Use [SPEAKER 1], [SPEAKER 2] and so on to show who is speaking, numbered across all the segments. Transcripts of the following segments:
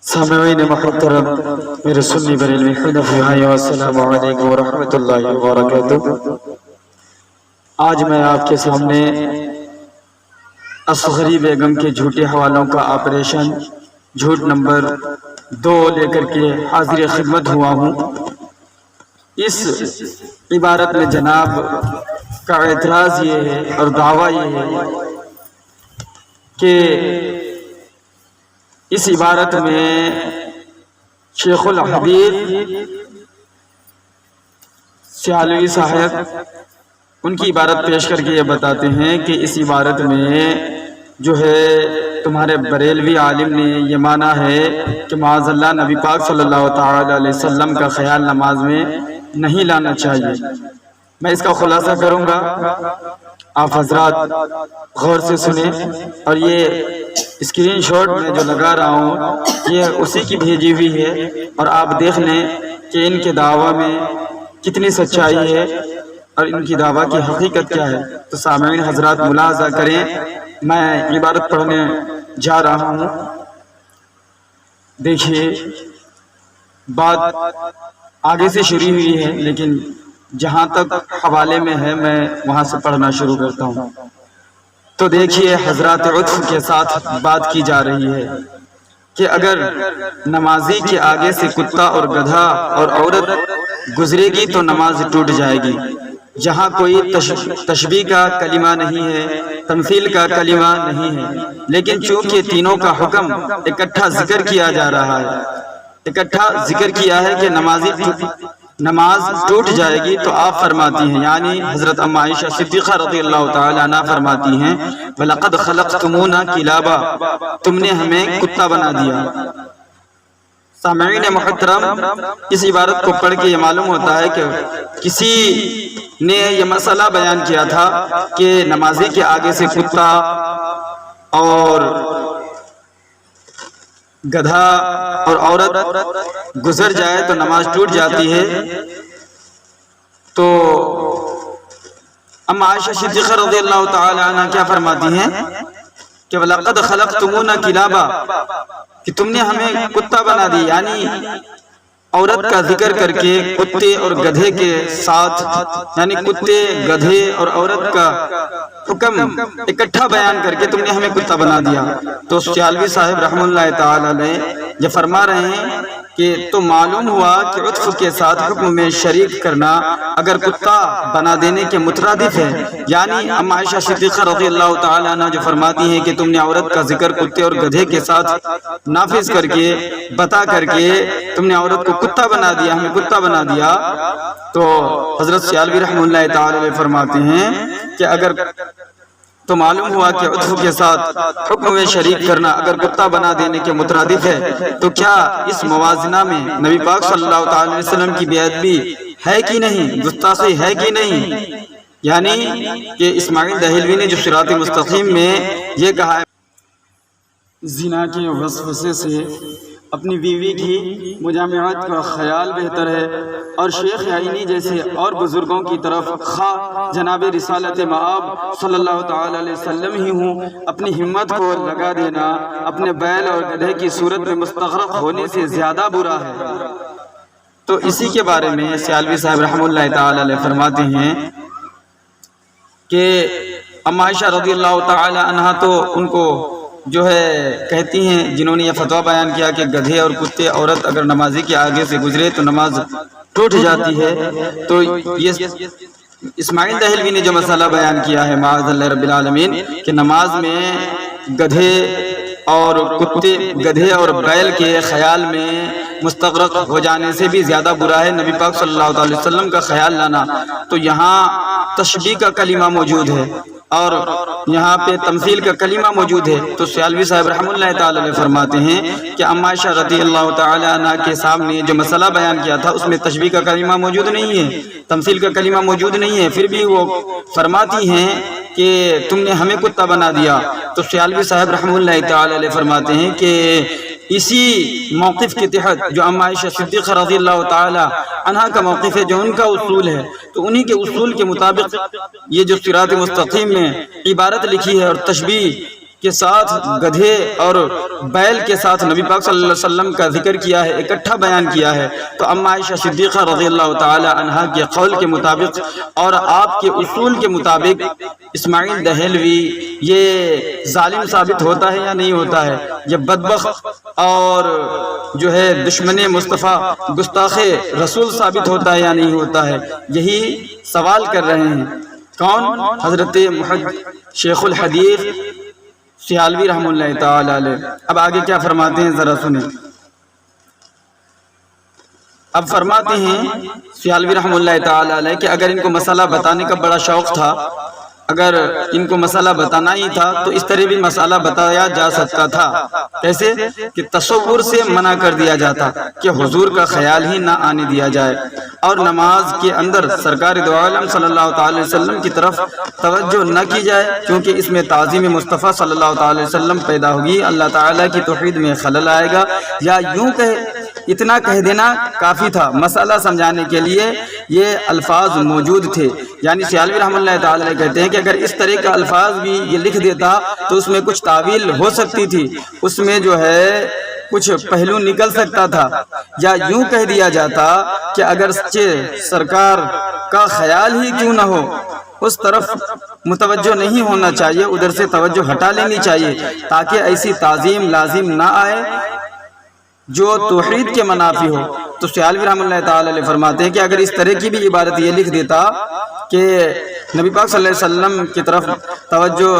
[SPEAKER 1] سامعین محترم، میرے سنی بریلوی حنفی بھائیو، السلام علیکم ورحمۃ اللہ وبرکاتہ۔ آج میں آپ کے سامنے اصغری بیگم کے جھوٹے حوالوں کا آپریشن جھوٹ نمبر 2 لے کر کے حاضر خدمت ہوا ہوں۔ اس عبارت میں جناب کا اعتراض یہ ہے اور دعویٰ یہ ہے کہ اس عبارت میں شیخ الحدیث سیالوی صاحب ان کی عبارت پیش کر کے یہ بتاتے ہیں کہ اس عبارت میں جو ہے تمہارے بریلوی عالم نے یہ مانا ہے کہ معاذ اللہ نبی پاک صلی اللہ تعالی علیہ وسلم کا خیال نماز میں نہیں لانا چاہیے۔ میں اس کا خلاصہ کروں گا، آپ حضرات غور سے سنیں، اور یہ اسکرین شاٹ میں جو لگا رہا ہوں یہ اسی کی بھیجی ہوئی ہے، اور آپ دیکھ لیں کہ ان کے دعویٰ میں کتنی سچائی ہے اور ان کی دعویٰ کی حقیقت کیا ہے۔ تو سامعین حضرات ملاحظہ کریں، میں عبارت پڑھنے جا رہا ہوں۔ دیکھیے، بات آگے سے شروع ہوئی ہے لیکن جہاں تک حوالے میں ہے میں وہاں سے پڑھنا شروع کرتا ہوں۔ تو دیکھیے، حضرات عطف کے ساتھ بات کی جا رہی ہے کہ اگر نمازی کے آگے سے کتا اور گدھا اور عورت گزرے گی تو نماز ٹوٹ جائے گی۔ جہاں کوئی تشبیہ کا کلمہ نہیں ہے، تمثیل کا کلمہ نہیں ہے، لیکن چونکہ تینوں کا حکم اکٹھا ذکر کیا جا رہا ہے، اکٹھا ذکر کیا ہے کہ نماز ٹوٹ جائے گی، تو آپ فرماتی ہیں، یعنی حضرت ام عائشہ صدیقہ رضی اللہ تعالی عنہ فرماتی ہیں، وَلَقَدْ خَلَقْتُمُونَا كِلَابًا، تم نے ہمیں کتا بنا دیا۔ سامعین محترم، اس عبارت کو پڑھ کے یہ معلوم ہوتا ہے کہ کسی نے یہ مسئلہ بیان کیا تھا کہ نمازی کے آگے سے کتا اور گدھا اور عورت گزر جائے تو نماز ٹوٹ جاتی ہے۔ تو ام عائشہ صدیقہ رضی اللہ تعالی عنہ کیا فرماتی ہیں کہ وَلَقَدْ خَلَقْتُمُونَا كِلَابًا، کہ تم نے ہمیں کتا بنا دی، یعنی عورت کا ذکر کر کے کتے اور گدھے کے ساتھ، یعنی کتے گدھے اور عورت کا حکم اکٹھا بیان کر کے تم نے ہمیں کتا بنا دیا۔ تو سیالوی صاحب رحمہ اللہ تعالی علیہ یہ فرما رہے ہیں کہ تو معلوم ہوا کہ عطف کے ساتھ حکم میں شریک کرنا اگر کتا بنا دینے کے مترادف ہے، یعنی ام عائشہ صدیقہ رضی اللہ تعالی عنہ جو فرماتی ہیں کہ تم نے عورت کا ذکر کتے اور گدھے کے ساتھ نافذ کر کے بتا کر کے تم نے عورت کو کتا بنا دیا، ہمیں کتا بنا دیا، تو حضرت سیالوی رحمہ اللہ تعالی علیہ فرماتے ہیں کہ اگر تو معلوم ہوا کہ عطف کے ساتھ حکم میں شریک کرنا اگر کتا بنا دینے کے مترادف ہے، تو کیا اس موازنہ میں نبی پاک صلی اللہ تعالی علیہ وسلم کی بے ادبی ہے کہ نہیں، گستاخی ہے کہ نہیں؟ یعنی کہ اسماعیل دہلوی نے جو صراط مستقیم میں یہ کہا ہے، زنا کے وسوسے سے اپنی بیوی کی مجامعت کا خیال بہتر ہے، اور شیخ عینی جیسے اور بزرگوں کی طرف خواہ جناب رسالت مآب صلی اللہ تعالی علیہ وسلم ہی ہوں، اپنی ہمت کو لگا دینا اپنے بیل اور گدھے کی صورت میں مستغرق ہونے سے زیادہ برا ہے۔ تو اسی کے بارے میں سیالوی صاحب رحمہ اللہ تعالی علیہ فرماتے ہیں کہ ام عائشہ رضی اللہ تعالی عنہ تو ان کو جو ہے کہتی ہیں، جنہوں نے یہ فتویٰ بیان کیا کہ گدھے اور کتے عورت اگر نمازی کے آگے سے گزرے تو نماز ٹوٹ جاتی ہے، تو یہ اسماعیل دہلوی نے جو مسئلہ بیان کیا ہے معاذ اللہ رب العالمین کہ نماز میں گدھے اور کتے، گدھے اور بیل کے خیال میں مستغرق ہو جانے سے بھی زیادہ برا ہے نبی پاک صلی اللہ علیہ وسلم کا خیال لانا۔ تو یہاں تشبیہ کا کلمہ موجود ہے اور یہاں پہ تمثیل کا کلمہ موجود ہے۔ تو سیالوی صاحب رحمہ اللہ تعالی علیہ فرماتے ہیں کہ ام عائشہ رضی اللہ تعالی عنہ کے سامنے جو مسئلہ بیان کیا تھا اس میں تشبیہ کا کلمہ موجود نہیں ہے، تمثیل کا کلمہ موجود نہیں ہے، پھر بھی وہ فرماتی ہیں کہ تم نے ہمیں کتا بنا دیا۔ تو سیالوی صاحب رحمہ اللہ تعالی علیہ فرماتے ہیں کہ اسی موقف کے تحت جو ام عائشہ صدیقہ رضی اللہ تعالی عنہ کا موقف ہے، جو ان کا اصول ہے، تو انہی کے اصول کے مطابق یہ جو صراط مستقیم میں عبارت لکھی ہے اور تشبیہ کے ساتھ گدھے اور بیل کے ساتھ نبی پاک صلی اللہ علیہ وسلم کا ذکر کیا ہے، اکٹھا بیان کیا ہے، تو اما عائشہ صدیقہ رضی اللہ تعالی عنہا کے قول کے مطابق اور آپ کے اصول کے مطابق اسماعیل دہلوی یہ ظالم ثابت ہوتا ہے یا نہیں ہوتا ہے، یہ بدبخت اور جو ہے دشمن مصطفیٰ گستاخ رسول ثابت ہوتا ہے یا نہیں ہوتا ہے، یہی سوال کر رہے ہیں۔ کون؟ حضرت شیخ الحدیث سیالوی رحمہ اللہ تعالی علیہ۔ اب آگے کیا فرماتے ہیں ذرا سنیں۔ اب فرماتے ہیں سیالوی رحمہ اللہ تعالی علیہ کہ اگر ان کو مسئلہ بتانے کا بڑا شوق تھا، اگر ان کو مسئلہ بتانا ہی تھا تو اس طرح بھی مسئلہ بتایا جا سکتا تھا۔ کیسے؟ کہ تصور سے منع کر دیا جاتا کہ حضور کا خیال ہی نہ آنے دیا جائے، اور نماز کے اندر سرکار دو عالم صلی اللہ تعالی وسلم کی طرف توجہ نہ کی جائے، کیونکہ اس میں تعظیم مصطفیٰ صلی اللہ تعالی وسلم پیدا ہوگی، اللہ تعالیٰ کی توحید میں خلل آئے گا، یا یوں کہ اتنا کہہ دینا کافی تھا۔ مسئلہ سمجھانے کے لیے یہ الفاظ موجود تھے، یعنی سیالوی رحمہ اللہ تعالی علیہ کہتے ہیں کہ اگر اس طرح کا الفاظ بھی یہ لکھ دیتا تو اس میں کچھ تعویل ہو سکتی تھی، اس میں جو ہے کچھ پہلو نکل سکتا تھا، یا یوں کہہ دیا جاتا کہ اگر سرکار کا خیال ہی کیوں نہ ہو، اس طرف متوجہ نہیں ہونا چاہیے، ادھر سے توجہ ہٹا لینی چاہیے، تاکہ ایسی تعظیم لازم نہ آئے جو توحید کے منافی ہو۔ تو سیالوی رحمہ اللہ تعالی علیہ فرماتے ہیں کہ اگر اس طرح کی بھی عبارت یہ لکھ دیتا کہ نبی پاک صلی اللہ علیہ وسلم کی طرف توجہ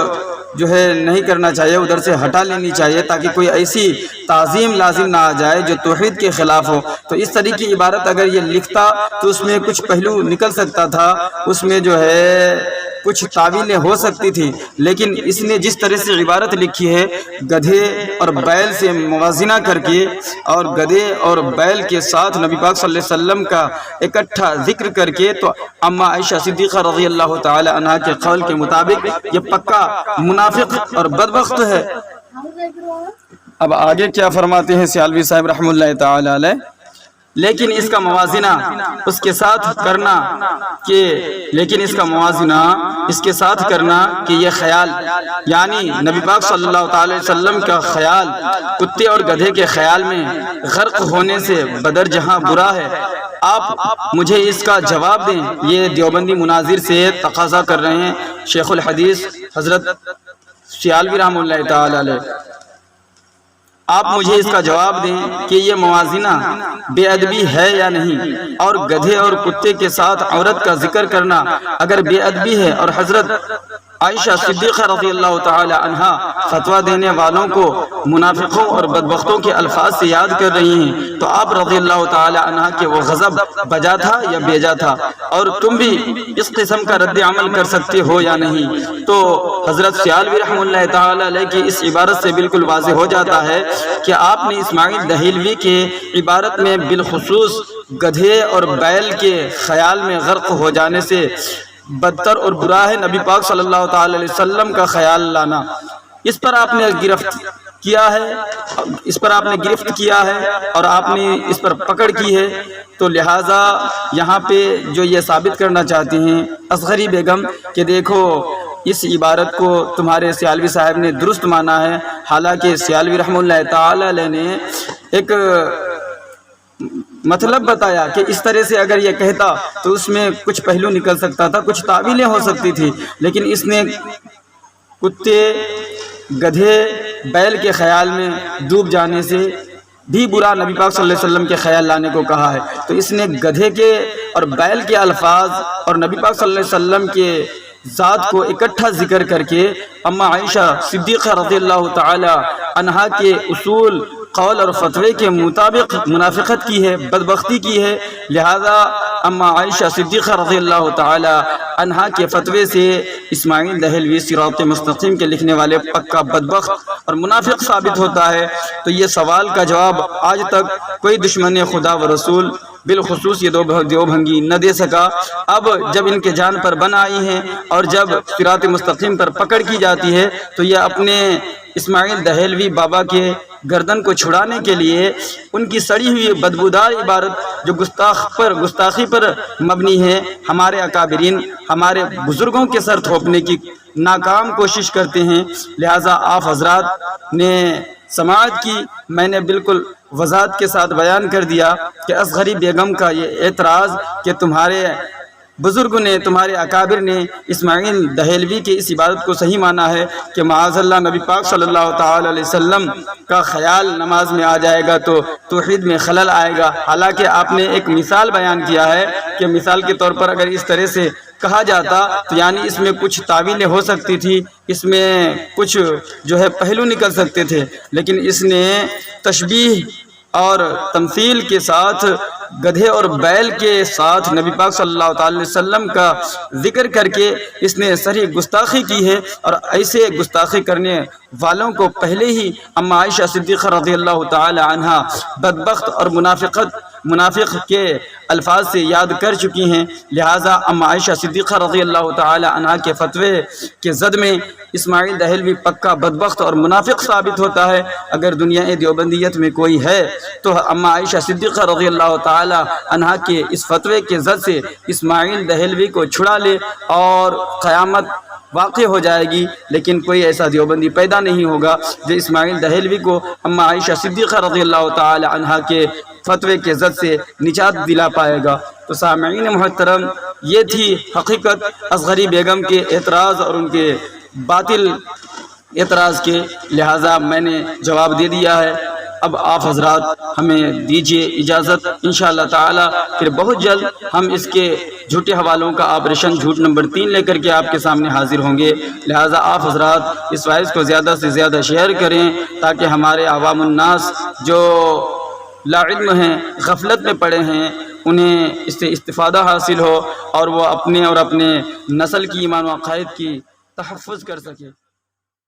[SPEAKER 1] جو ہے نہیں کرنا چاہیے، ادھر سے ہٹا لینی چاہیے، تاکہ کوئی ایسی تعظیم لازم نہ آ جائے جو توحید کے خلاف ہو، تو اس طرح کی عبارت اگر یہ لکھتا تو اس میں کچھ پہلو نکل سکتا تھا، اس میں جو ہے کچھ تعویلیں ہو سکتی تھی۔ لیکن اس نے جس طرح سے عبارت لکھی ہے گدھے اور بیل سے موازنہ کر کے، اور گدھے اور بیل کے ساتھ نبی پاک صلی اللہ علیہ وسلم کا اکٹھا ذکر کر کے، تو اما عائشہ صدیقہ رضی اللہ تعالی عنہا کے قول کے مطابق یہ پکا منافق اور بدبخت ہے۔ اب آگے کیا فرماتے ہیں سیالوی صاحب رحمہ اللہ تعالی علیہ، لیکن اس کا موازنہ اس کے ساتھ کرنا کہ یہ خیال، یعنی نبی پاک صلی اللہ تعالی وسلم کا خیال کتے اور گدھے کے خیال میں غرق ہونے سے بدر جہاں برا ہے، آپ مجھے اس کا جواب دیں۔ یہ دیوبندی مناظر سے تقاضا کر رہے ہیں شیخ الحدیث حضرت سیالوی رحمہ اللہ تعالی علیہ، آپ مجھے اس کا جواب دیں کہ یہ موازنہ بے ادبی ہے یا نہیں، اور گدھے اور کتے کے ساتھ عورت کا ذکر کرنا اگر بے ادبی ہے، اور حضرت عائشہ صدیقہ رضی اللہ تعالی عنہا فتویٰ دینے والوں کو منافقوں اور بدبختوں کے الفاظ سے یاد کر رہی ہیں، تو آپ رضی اللہ تعالی عنہا کے وہ غضب بجا تھا یا بیجا تھا، اور تم بھی اس قسم کا رد عمل کر سکتے ہو یا نہیں؟ تو حضرت سیالوی رحمہ اللہ تعالی علیہ کی اس عبارت سے بالکل واضح ہو جاتا ہے کہ آپ نے اسماعیل دہلوی کے عبارت میں بالخصوص گدھے اور بیل کے خیال میں غرق ہو جانے سے بدتر اور برا ہے نبی پاک صلی اللہ تعالی علیہ وسلم کا خیال لانا۔ اس پر آپ نے گرفت کیا ہے اور آپ نے اس پر پکڑ کی ہے، تو لہٰذا یہاں پہ جو یہ ثابت کرنا چاہتے ہیں اصغری بیگم کہ دیکھو اس عبارت کو تمہارے سیالوی صاحب نے درست مانا ہے، حالانکہ سیالوی رحمہ اللہ تعالی علیہ نے ایک مطلب بتایا کہ اس طرح سے اگر یہ کہتا تو اس میں کچھ پہلو نکل سکتا تھا، کچھ تعویلیں ہو سکتی تھی، لیکن اس نے کتے گدھے بیل کے خیال میں ڈوب جانے سے بھی برا نبی پاک صلی اللہ علیہ وسلم کے خیال لانے کو کہا ہے۔ تو اس نے گدھے کے اور بیل کے الفاظ اور نبی پاک صلی اللہ علیہ وسلم کے ذات کو اکٹھا ذکر کر کے اما عائشہ صدیقہ رضی اللہ تعالی عنہا کے اصول، قول اور فتوے کے مطابق منافقت کی ہے، بدبختی کی ہے، لہذا اما عائشہ صدیقہ رضی اللہ تعالی عنہا کے فتوے سے اسماعیل دہلوی صراط مستقیم کے لکھنے والے پکا بدبخت اور منافق ثابت ہوتا ہے۔ تو یہ سوال کا جواب آج تک کوئی دشمن خدا و رسول بالخصوص یہ دیوبھنگی نہ دے سکا۔ اب جب ان کے جان پر بن آئی ہیں اور جب صراط مستقیم پر پکڑ کی جاتی ہے تو یہ اپنے اسماعیل دہلوی بابا کے گردن کو چھڑانے کے لیے ان کی سڑی ہوئی بدبودار عبارت جو گستاخی پر مبنی ہے، ہمارے اکابرین ہمارے بزرگوں کے سر تھوپنے کی ناکام کوشش کرتے ہیں۔ لہٰذا آپ حضرات نے سماعت کی، میں نے بالکل وضاحت کے ساتھ بیان کر دیا کہ اصغری بیگم کا یہ اعتراض کہ تمہارے بزرگ نے، تمہارے اکابر نے اسماعیل دہلوی کی اس عبادت کو صحیح مانا ہے کہ معاذ اللہ نبی پاک صلی اللہ تعالی علیہ وسلم کا خیال نماز میں آ جائے گا تو توحید میں خلل آئے گا۔ حالانکہ آپ نے ایک مثال بیان کیا ہے کہ مثال کے طور پر اگر اس طرح سے کہا جاتا تو یعنی اس میں کچھ تعویلیں ہو سکتی تھی، اس میں کچھ جو ہے پہلو نکل سکتے تھے، لیکن اس نے تشبیہ اور تمثیل کے ساتھ گدھے اور بیل کے ساتھ نبی پاک صلی اللہ تعالی وسلم کا ذکر کر کے اس نے صریح گستاخی کی ہے، اور ایسے گستاخی کرنے والوں کو پہلے ہی اما عائشہ صدیقہ رضی اللہ تعالی عنہا بدبخت اور منافق کے الفاظ سے یاد کر چکی ہیں۔ لہٰذا اما عائشہ صدیقہ رضی اللہ تعالی عنہا کے فتوے کے زد میں اسماعیل دہلوی پکا بدبخت اور منافق ثابت ہوتا ہے۔ اگر دنیا دیوبندیت میں کوئی ہے تو اما عائشہ صدیقہ رضی اللہ تعالی عنہا کے اس فتوے کے زد سے اسماعیل دہلوی کو چھڑا لے اور قیامت واقع ہو جائے گی، لیکن کوئی ایسا دیوبندی پیدا نہیں ہوگا جو اسماعیل دہلوی کو اما عائشہ صدیقہ رضی اللہ تعالی عنہا کے فتوے کے زد سے نجات دلا پائے گا۔ تو سامعین محترم، یہ تھی حقیقت اصغری بیگم کے اعتراض اور ان کے باطل اعتراض کے، لہٰذا میں نے جواب دے دیا ہے۔ اب آپ حضرات ہمیں دیجیے اجازت، انشاءاللہ تعالی پھر بہت جلد ہم اس کے جھوٹے حوالوں کا آپریشن جھوٹ نمبر 3 لے کر کے آپ کے سامنے حاضر ہوں گے۔ لہٰذا آپ حضرات اس وائس کو زیادہ سے زیادہ شیئر کریں تاکہ ہمارے عوام الناس جو لا علم ہیں، غفلت میں پڑے ہیں، انہیں اس سے استفادہ حاصل ہو اور وہ اپنے اور اپنے نسل کی ایمان و عقائد کی تحفظ کر سکے۔